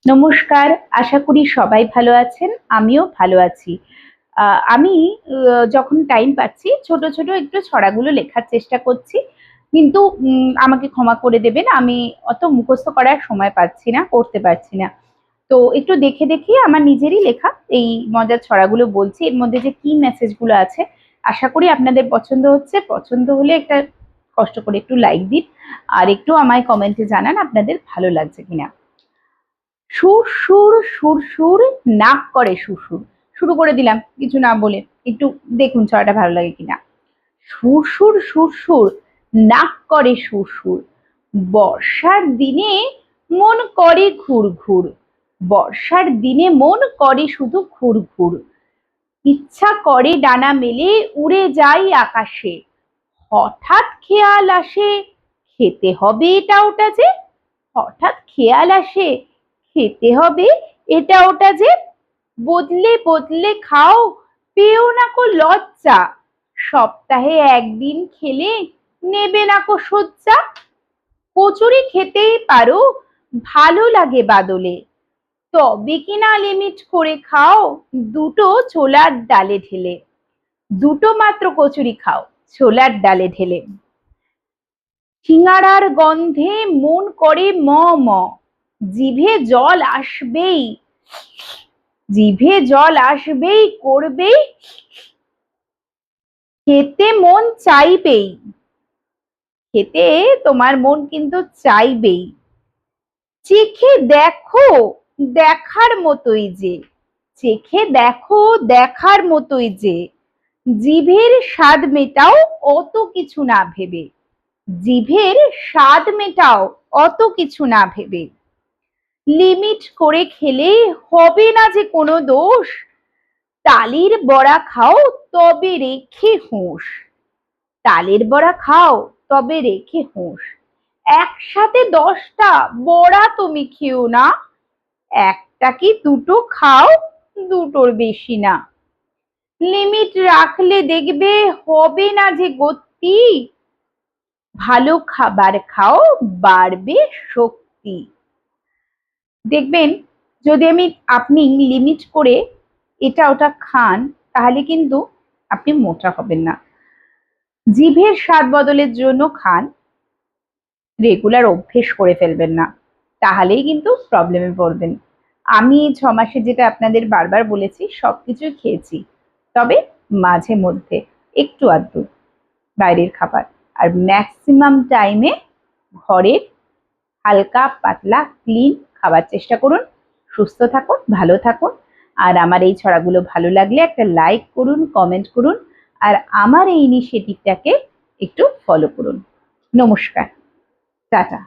নমস্কার। আশা করি সবাই ভালো আছেন। আমিও ভালো আছি। আমি যখন টাইম পাচ্ছি ছোট, ছোট একটু ছড়াগুলো লেখার চেষ্টা করছি। কিন্তু আমাকে ক্ষমা করে দেবেন। আমি অত মুখস্থ করার সময় পাচ্ছি না, করতে পারছি না। তো একটু দেখে, দেখে আমার নিজেরই লেখা এই মজার ছড়াগুলো বলছি। এর মধ্যে যে কি মেসেজগুলো আছে আশা করি আপনাদের পছন্দ হচ্ছে। পছন্দ হলে একটা কষ্ট করে একটু লাইক দিন। আর একটু আমায় কমেন্টে জানান আপনাদের ভালো লাগছে কিনা। সুর সুর সুর সুর নাক করে সুরসুর। শুরু করে দিলাম কিছু না বলে, একটু দেখুন ছড়াটা ভালো লাগে কিনা। সুর সুর সুর সুর নাক করে সুরসুর, বর্ষার দিনে মন করে ঘুর ঘুর। বর্ষার দিনে মন করে শুধু ঘুর ঘুর। ইচ্ছা করে ডানা মেলে উড়ে যাই আকাশে। হঠাৎ খেয়াল আসে খেতে হবে এটা ওটা যে। হঠাৎ খেয়াল আসে খেতে হবে এটা ওটা যে। বদলে বদলে খাও পেও না কো লজ্জা। সপ্তাহে একদিন খেলে নেবে না কো সজ্জা। কচুরি খেতেই পারো ভালো লাগে বাদলে। তবে কিনা লিমিট করে খাও দুটো ছোলার ডালে ঢেলে। দুটো মাত্র কচুরি খাও ছোলার ডালে ঢেলে। সিঙ্গারার গন্ধে মন করে ম ম। জিভে জল আসবেই, জিভে জল আসবেই করবেই, খেতে মন চাইবেই। খেতে তোমার মন কিন্তু চাইবেই। চেখে দেখো দেখার মতোই যে। চেখে দেখো দেখার মতোই যে। জিভের স্বাদ মেটাও অত কিছু না ভেবে। জিভের স্বাদ মেটাও অত কিছু না ভেবে। লিমিট করে খেলে হবে না যে কোনো দোষ। তালির বড়া খাও তবে রেখে হুঁশ। তালের বড়া খাও তবে রেখে হুঁশ। একসাথে 10টা বড়া তুমি খেও না। একটা কি দুটো খাও, দুটোর বেশি না। লিমিট রাখলে দেখবে হবে না যে গতি। ভালো খাবার খাও বাড়বে শক্তি। দেখবেন যদি আপনি লিমিট করে এটা ওটা খান তাহলে কিন্তু আপনি মোটা হবেন না। জিভের স্বাদ বদলের জন্য খান, রেগুলার অভ্যেস করে ফেলবেন না, তাহলেই কিন্তু প্রবলেমে পড়বেন। আমি এই 6 মাসে যেটা আপনাদের বারবার বলেছি সবকিছুই খেয়েছি, তবে মাঝে মধ্যে একটু আধটু বাইরের খাবার, আর ম্যাক্সিমাম টাইমে ঘরের হালকা পাতলা ক্লিন খাবার চেষ্টা করুন। সুস্থ থাকুন, ভালো থাকুন। আর আমার এই ছড়াগুলো ভালো লাগলে একটা লাইক করুন, কমেন্ট করুন, আর আমার এই ইনিশিয়েটিভটাকে একটু ফলো করুন। নমস্কার, টাটা।